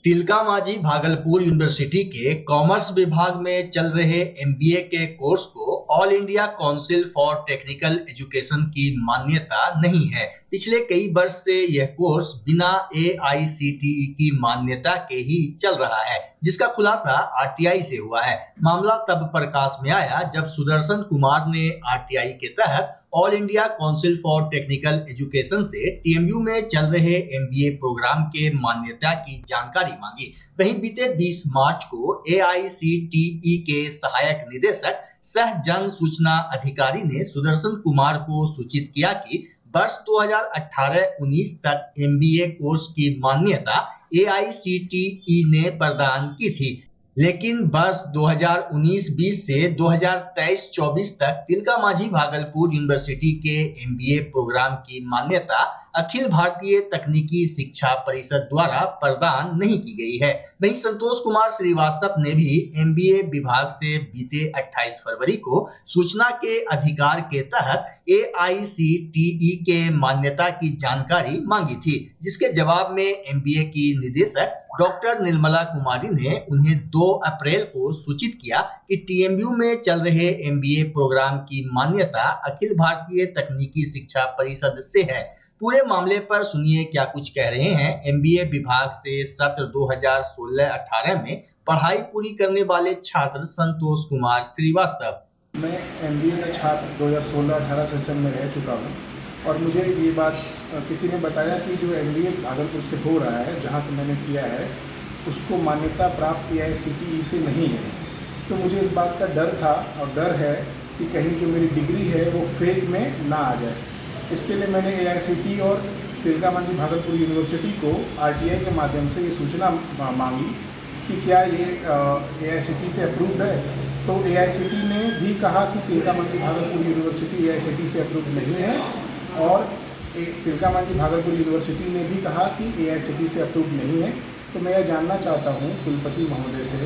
Tilka Manjhi Bhagalpur university के commerce विभाग में चल रहे एमबीए के कोर्स को all India council for technical education की मान्यता नहीं है। पिछले कई वर्ष से यह कोर्स बिना एआईसीटीई की मान्यता के ही चल रहा है, जिसका खुलासा आरटीआई से हुआ है। मामला तब प्रकाश में आया जब सुदर्शन कुमार ने आरटीआई के तहत all India council for technical education से टीएमयू में चल रहे एमबीए प्रोग्राम के मान्यता की जानकारी मांगी। वहीं बीते 20 मार्च को एआईसीटीई के सहायक निदेशक सह जन सूचना अधिकारी ने सुदर्शन कुमार को सूचित किया कि वर्ष 2018-19 तक एमबीए कोर्स की मान्यता एआईसीटीई ने प्रदान की थी, लेकिन वर्ष 2019-20 से 2023-24 तक तिलकामाझी भागलपुर यूनिवर्सिटी के एमबीए प्रोग्राम की मान्यता अखिल भारतीय तकनीकी शिक्षा परिषद द्वारा प्रदान नहीं की गई है। वहीं संतोष कुमार श्रीवास्तव ने भी एमबीए विभाग से बीते 28 फरवरी को सूचना के अधिकार के तहत एआईसीटीई के मान्यता की जानकारी मांगी थी, जिसके जवाब में एमबीए की निदेशक डॉक्टर निर्मला कुमारी ने उन्हें 2 अप्रैल को सूचित किया कि टीएमयू में चल रहे एमबीए प्रोग्राम की मान्यता अखिल भारतीय तकनीकी शिक्षा परिषद से है। पूरे मामले पर सुनिए क्या कुछ कह रहे हैं एमबीए विभाग से सत्र 2016-18 में पढ़ाई पूरी करने वाले छात्र संतोष कुमार श्रीवास्तव। मैं एमबीए का छात्र 2016-18 सेशन में रह चुका हूँ और मुझे ये बात किसी ने बताया कि जो एमबीए भागलपुर से हो रहा है, जहाँ से मैंने किया है, उसको मान्यता प्राप्त एआईसीटीई से नहीं है। तो मुझे इस बात का डर था और डर है कि कहीं जो मेरी डिग्री है वो फेक में ना आ जाए। इसके लिए मैंने एआईसीटीई और तिलकामाझी भागलपुर यूनिवर्सिटी को आरटीआई के माध्यम से ये सूचना मांगी कि क्या ये एआईसीटीई से अप्रूव्ड है। तो एआईसीटीई ने भी कहा कि तिलकामाझी भागलपुर यूनिवर्सिटी एआईसीटीई से अप्रूव्ड नहीं है और तिलकामाझी भागलपुर यूनिवर्सिटी ने भी कहा कि एआईसीटीई से अप्रूव्ड नहीं है। तो मैं यह जानना चाहता हूँ कुलपति महोदय से,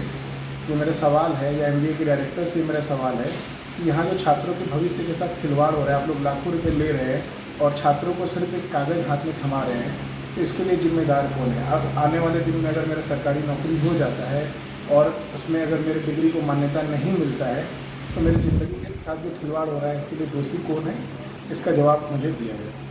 ये मेरा सवाल है, या एमबीए के डायरेक्टर से मेरा सवाल है कि यहाँ जो छात्रों के भविष्य के साथ खिलवाड़ हो रहा है, आप लोग लाखों रुपए ले रहे हैं और छात्रों को सिर्फ एक कागज़ हाथ में थमा रहे हैं, तो इसके लिए जिम्मेदार कौन है? अब आने वाले दिन में अगर मेरा सरकारी नौकरी हो जाता है और उसमें अगर मेरे डिग्री को मान्यता नहीं मिलता है तो मेरी ज़िंदगी के साथ जो खिलवाड़ हो रहा है, इसके लिए दोषी कौन है? इसका जवाब मुझे दिया जाए।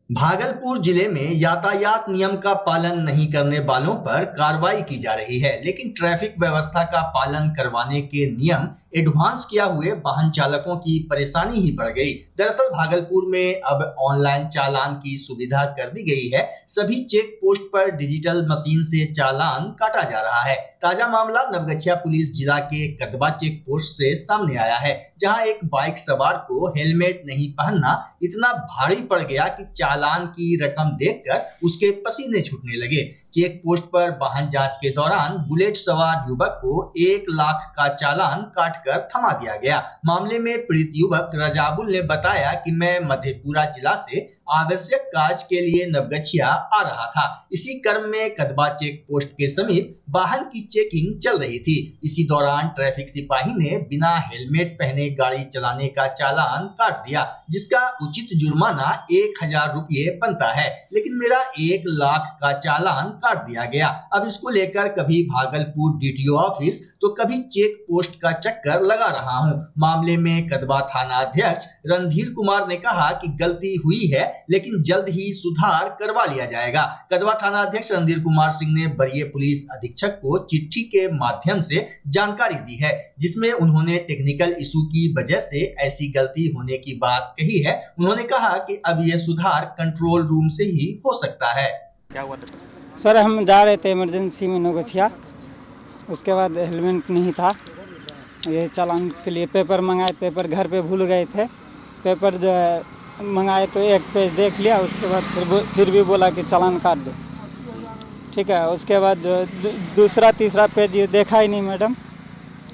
भागलपुर जिले में यातायात नियम का पालन नहीं करने वालों पर कार्रवाई की जा रही है, लेकिन ट्रैफिक व्यवस्था का पालन करवाने के नियम एडवांस किया हुए वाहन चालकों की परेशानी ही बढ़ गई। दरअसल भागलपुर में अब ऑनलाइन चालान की सुविधा कर दी गई है। सभी चेक पोस्ट पर डिजिटल मशीन से चालान काटा जा रहा है। ताजा मामला नवगछिया पुलिस जिला के कदवा चेक पोस्ट से सामने आया है, जहां एक बाइक सवार को हेलमेट नहीं पहनना इतना भारी पड़ गया कि चालान की रकम देखकर उसके पसीने छूटने लगे। चेक पोस्ट पर वाहन जांच के दौरान बुलेट सवार युवक को 1 लाख का चालान काटकर थमा दिया गया। मामले में पीड़ित युवक रजाबुल ने बताया कि मैं मधेपुरा जिला से आवश्यक कार्य के लिए नवगछिया आ रहा था। इसी क्रम में कदवा चेक पोस्ट के समीप वाहन की चेकिंग चल रही थी। इसी दौरान ट्रैफिक सिपाही ने बिना हेलमेट पहने गाड़ी चलाने का चालान काट दिया, जिसका उचित जुर्माना 1000 रुपये बनता है, लेकिन मेरा 1 लाख का चालान काट दिया गया। अब इसको लेकर कभी भागलपुर डीटीओ ऑफिस तो कभी चेक पोस्ट का चक्कर लगा रहा हूं। मामले में कदवा थाना अध्यक्ष रणधीर कुमार ने कहा कि गलती हुई है, लेकिन जल्द ही सुधार करवा लिया जाएगा। कदवा थाना अध्यक्ष रणधीर कुमार सिंह ने वरीय पुलिस अधीक्षक को चिट्ठी के माध्यम से जानकारी दी है, जिसमें उन्होंने टेक्निकल इशू की वजह से ऐसी गलती होने की बात कही है। उन्होंने कहा कि अब यह सुधार कंट्रोल रूम से ही हो सकता है। क्या हुआ था सर? हम जा रहे थे इमरजेंसी में नवगछिया, उसके बाद हेलमेट नहीं था। ये चालान के लिए पेपर मंगाए, पेपर घर पे भूल गए थे। पेपर जो है मंगाए तो एक पेज देख लिया, उसके बाद फिर भी बोला कि चालान काट दो। ठीक है, उसके बाद दूसरा तीसरा पेज ये देखा ही नहीं मैडम,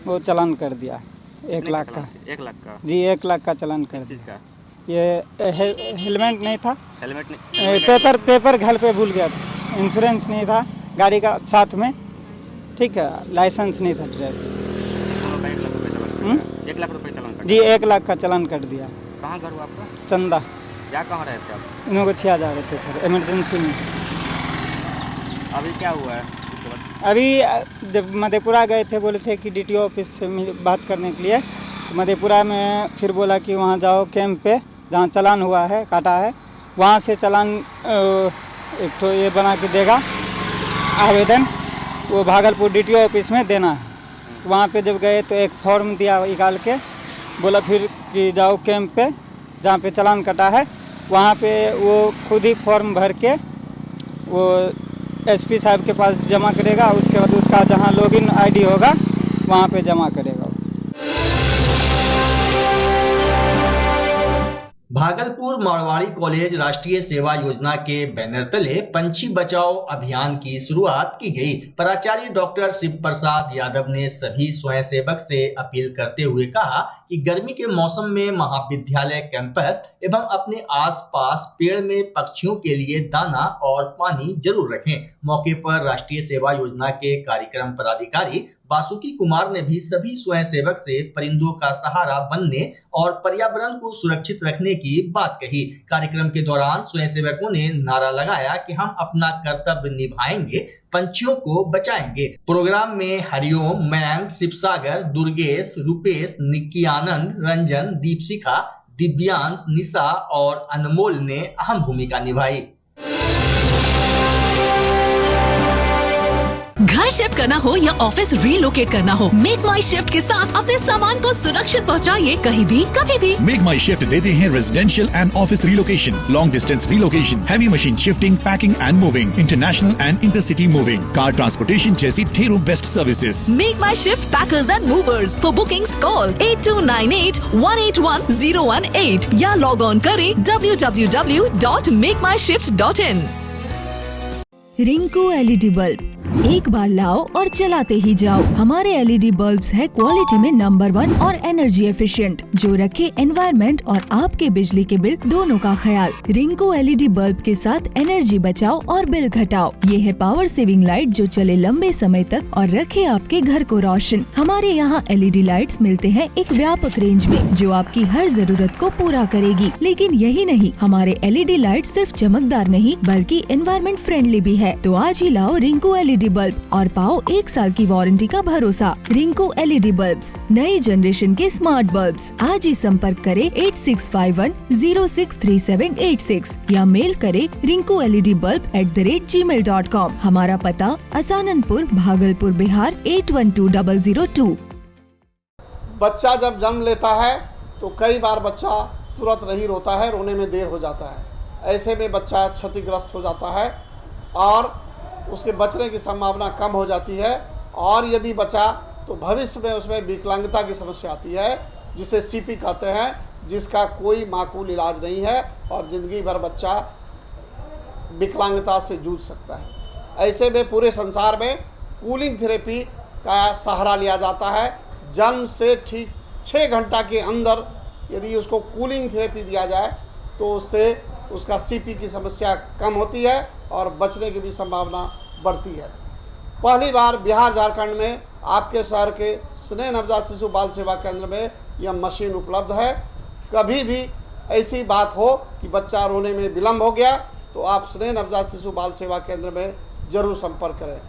वो चालान कर दिया 1 लाख का। 1 लाख का? जी 1 लाख का चालान कर दिया। ये हेलमेट नहीं था, हेलमेट नहीं, पेपर घर पे भूल गया था, इंश्योरेंस नहीं था गाड़ी का साथ में, ठीक है, लाइसेंस नहीं था ड्राइवर। 1 लाख रुपये चालान? 1 लाख रुपये चालान? जी 1 लाख का चालान कर दिया। कहाँ घर हुआ आपका? चंदा। जा कहाँ रहे थे आप? नौगछिया जा रहे थे सर, इमरजेंसी में। अभी क्या हुआ है उसके बाद? अभी जब मधेपुरा गए थे, बोले थे कि DTO ऑफिस से बात करने के लिए, तो मधेपुरा में फिर बोला कि वहाँ जाओ कैंप पे जहाँ चालान हुआ है, काटा है, वहाँ से चालान एक तो ये बना के देगा आवेदन, वो भागलपुर DTO ऑफिस में देना है। तो वहाँ पे जब गए तो एक फॉर्म दिया निकाल के, बोला फिर कि जाओ कैंप पे जहाँ पे चालान कटा है, वहाँ पे वो खुद ही फॉर्म भर के वो SP साहब के पास जमा करेगा। उसके बाद उसका जहाँ लॉगिन ID होगा वहाँ पे जमा करेगा। भागलपुर मारवाड़ी कॉलेज राष्ट्रीय सेवा योजना के बैनर तले पंछी बचाओ अभियान की शुरुआत की गई। प्राचार्य डॉक्टर शिव प्रसाद यादव ने सभी स्वयंसेवक से अपील करते हुए कहा कि गर्मी के मौसम में महाविद्यालय कैंपस एवं अपने आसपास पेड़ में पक्षियों के लिए दाना और पानी जरूर रखें। मौके पर राष्ट्रीय सेवा योजना के कार्यक्रम पदाधिकारी वासुकी कुमार ने भी सभी स्वयंसेवक से परिंदों का सहारा बनने और पर्यावरण को सुरक्षित रखने की बात कही। कार्यक्रम के दौरान स्वयंसेवकों ने नारा लगाया कि हम अपना कर्तव्य निभाएंगे, पंछियों को बचाएंगे। प्रोग्राम में हरिओम, मयंक, शिवसागर, दुर्गेश, रूपेश, निक्की आनंद, रंजन, दीपशिखा, दिव्यांश, निशा और अनमोल ने अहम भूमिका निभाई। घर शिफ्ट करना हो या ऑफिस रीलोकेट करना हो, मेक माई शिफ्ट के साथ अपने सामान को सुरक्षित पहुंचाइए कहीं भी कभी भी। मेक माई शिफ्ट देते हैं residential and office relocation, long distance relocation, heavy machine shifting, packing and moving, international and intercity moving, car transportation जैसी ढेरों best services. Make my shift packers and movers. For bookings call 8298-181-018 या log on करें www.makemyshift.in। Rinku LED bulb, एक बार लाओ और चलाते ही जाओ। हमारे LED बल्ब्स है क्वालिटी में नंबर 1 और एनर्जी एफिशिएंट, जो रखे एनवायरनमेंट और आपके बिजली के बिल दोनों का ख्याल। रिंकू LED बल्ब के साथ एनर्जी बचाओ और बिल घटाओ। ये है पावर सेविंग लाइट जो चले लंबे समय तक और रखे आपके घर को रोशन। हमारे यहाँ LED लाइट्स मिलते हैं एक व्यापक रेंज में, जो आपकी हर जरूरत को पूरा करेगी। लेकिन यही नहीं, हमारे LED लाइट सिर्फ चमकदार नहीं बल्कि एनवायरनमेंट फ्रेंडली भी है। तो आज ही लाओ रिंकू LED बल्ब और पाओ 1 साल की वारंटी का भरोसा। रिंकू LED बल्ब्स, नई जनरेशन के स्मार्ट बल्ब्स। आज ही संपर्क करें 8651063786 या मेल करें rinkooledbulb@gmail.com। हमारा पता असाननपुर, भागलपुर, बिहार 812002। बच्चा जब जन्म लेता है तो कई बार बच्चा तुरंत नहीं रोता है, रोने में देर हो जाता है। ऐसे में बच्चा क्षतिग्रस्त हो जाता है और उसके बचने की संभावना कम हो जाती है। और यदि बचा तो भविष्य में उसमें विकलांगता की समस्या आती है, जिसे CP कहते हैं, जिसका कोई माकूल इलाज नहीं है और ज़िंदगी भर बच्चा विकलांगता से जूझ सकता है। ऐसे में पूरे संसार में कूलिंग थेरेपी का सहारा लिया जाता है। जन्म से ठीक 6 घंटा के अंदर यदि उसको कूलिंग थेरेपी दिया जाए तो उससे उसका CP की समस्या कम होती है और बचने की भी संभावना बढ़ती है। पहली बार बिहार झारखंड में आपके शहर के स्नेह नवजात शिशु बाल सेवा केंद्र में यह मशीन उपलब्ध है। कभी भी ऐसी बात हो कि बच्चा रोने में विलम्ब हो गया तो आप स्नेह नवजात शिशु बाल सेवा केंद्र में जरूर संपर्क करें।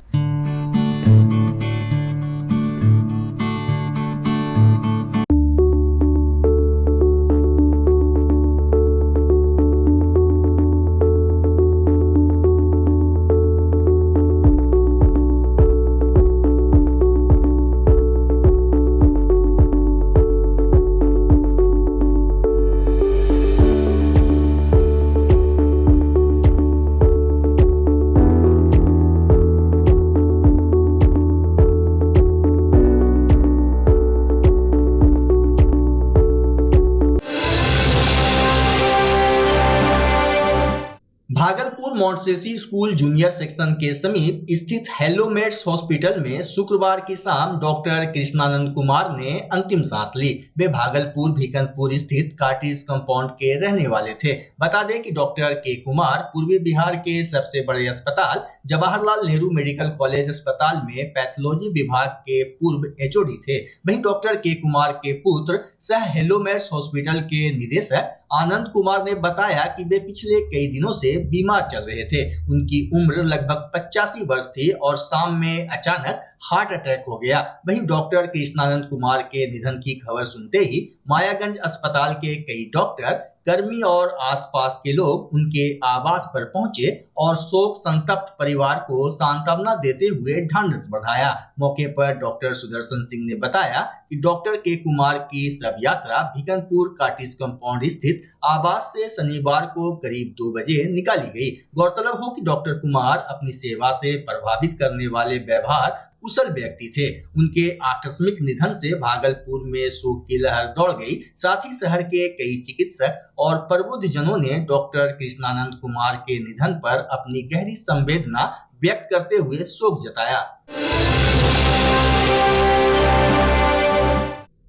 Bhagalpur Bhagalpur Montessori school junior section के समीप स्थित हेलोमेट्स हॉस्पिटल में शुक्रवार की शाम डॉक्टर कृष्णानंद कुमार ने अंतिम सांस ली। वे भागलपुर भीकनपुर स्थित कार्टिज कंपाउंड के रहने वाले थे। बता दें कि डॉक्टर के कुमार पूर्वी बिहार के सबसे बड़े अस्पताल जवाहरलाल नेहरू मेडिकल कॉलेज अस्पताल में पैथोलॉजी विभाग के पूर्व एचओडी थे। वहीं डॉक्टर के कुमार के पुत्र सह हेलोमेट्स हॉस्पिटल के निदेशक आनंद कुमार ने बताया कि वे पिछले कई दिनों से बीमार चल रहे थे। उनकी उम्र लगभग 85 वर्ष थी और शाम में अचानक हार्ट अटैक हो गया। वहीं डॉक्टर कृष्णानंद कुमार के निधन की खबर सुनते ही मायागंज अस्पताल के कई डॉक्टर, कर्मी और आसपास के लोग उनके आवास पर पहुंचे और शोक संतप्त परिवार को सांत्वना देते हुए ढांढस बढ़ाया। मौके पर डॉक्टर सुदर्शन सिंह ने बताया कि डॉक्टर के कुमार की शव यात्रा भीकनपुर कार्टिज कंपाउंड स्थित आवास से शनिवार को करीब 2 बजे निकाली गई। गौरतलब हो कि डॉक्टर कुमार अपनी सेवा से प्रभावित करने वाले व्यवहार कुशल व्यक्ति थे। उनके आकस्मिक निधन से भागलपुर में शोक की लहर दौड़ गई। साथ ही शहर के कई चिकित्सक और प्रबुद्ध जनों ने डॉक्टर कृष्णानंद कुमार के निधन पर अपनी गहरी संवेदना व्यक्त करते हुए शोक जताया।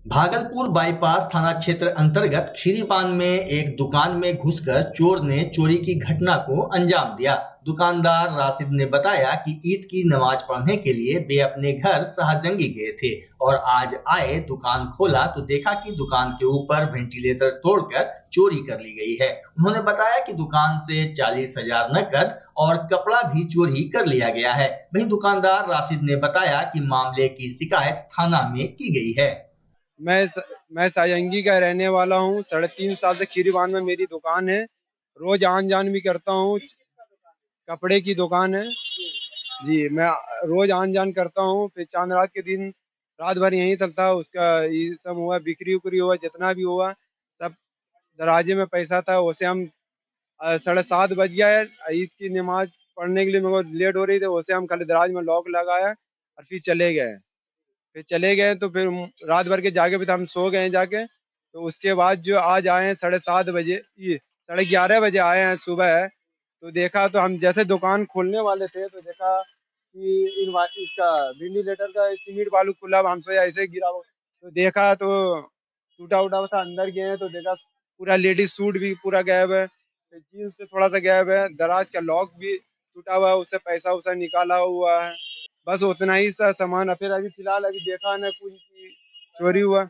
भागलपुर बाईपास थाना क्षेत्र अंतर्गत खीरीपान में एक दुकान में घुसकर चोर ने चोरी की घटना को अंजाम दिया। दुकानदार राशिद ने बताया कि ईद की नमाज पढ़ने के लिए वे अपने घर शाहजंगी गए थे और आज आए दुकान खोला तो देखा कि दुकान के ऊपर वेंटिलेटर तोड़कर चोरी कर ली गई है। उन्होंने बताया कि दुकान से 40,000 नकद और कपड़ा भी चोरी कर लिया गया है। वहीं दुकानदार राशिद ने बताया कि मामले की शिकायत थाना में की गई है। मैं साजंगी का रहने वाला हूँ। 3.5 साल से खीरीवान में मेरी दुकान है। रोज आन जान भी करता हूँ। कपड़े की दुकान है जी। मैं रोज आन जान करता हूँ। फिर चांद रात के दिन रात भर यहीं चलता। उसका ये सब हुआ, बिक्री उक्री हुआ, जितना भी हुआ सब दराजे में पैसा था। उसे हम 7:30 बज गया है। ईद की नमाज पढ़ने के लिए मेरे को लेट हो रही थी। उसे हम खाली दराज में लॉक लगाया और फिर चले गए। तो फिर रात भर के जाके फिर हम सो गए जाके। तो उसके बाद जो आज आए हैं 7:30 बजे, 11:30 बजे आए हैं सुबह। तो देखा तो हम जैसे दुकान खोलने वाले थे तो देखा कि इसका वेंटिलेटर का सीमेंट बालू खुला। हम सोचा ऐसे गिरा हो तो देखा तो टूटा उटा था। अंदर गए तो देखा पूरा लेडीज सूट भी पूरा गायब है, जीन्स से थोड़ा सा गायब है, दराज का लॉक भी टूटा हुआ है, उससे पैसा उसा निकाला हुआ है। बस उतना ही सा सामान। फिर अभी फिलहाल अभी देखा ना कुछ चोरी हुआ,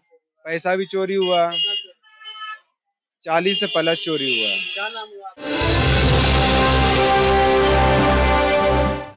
पैसा भी चोरी हुआ, 40 से प्लस चोरी हुआ। क्या नाम हुआ?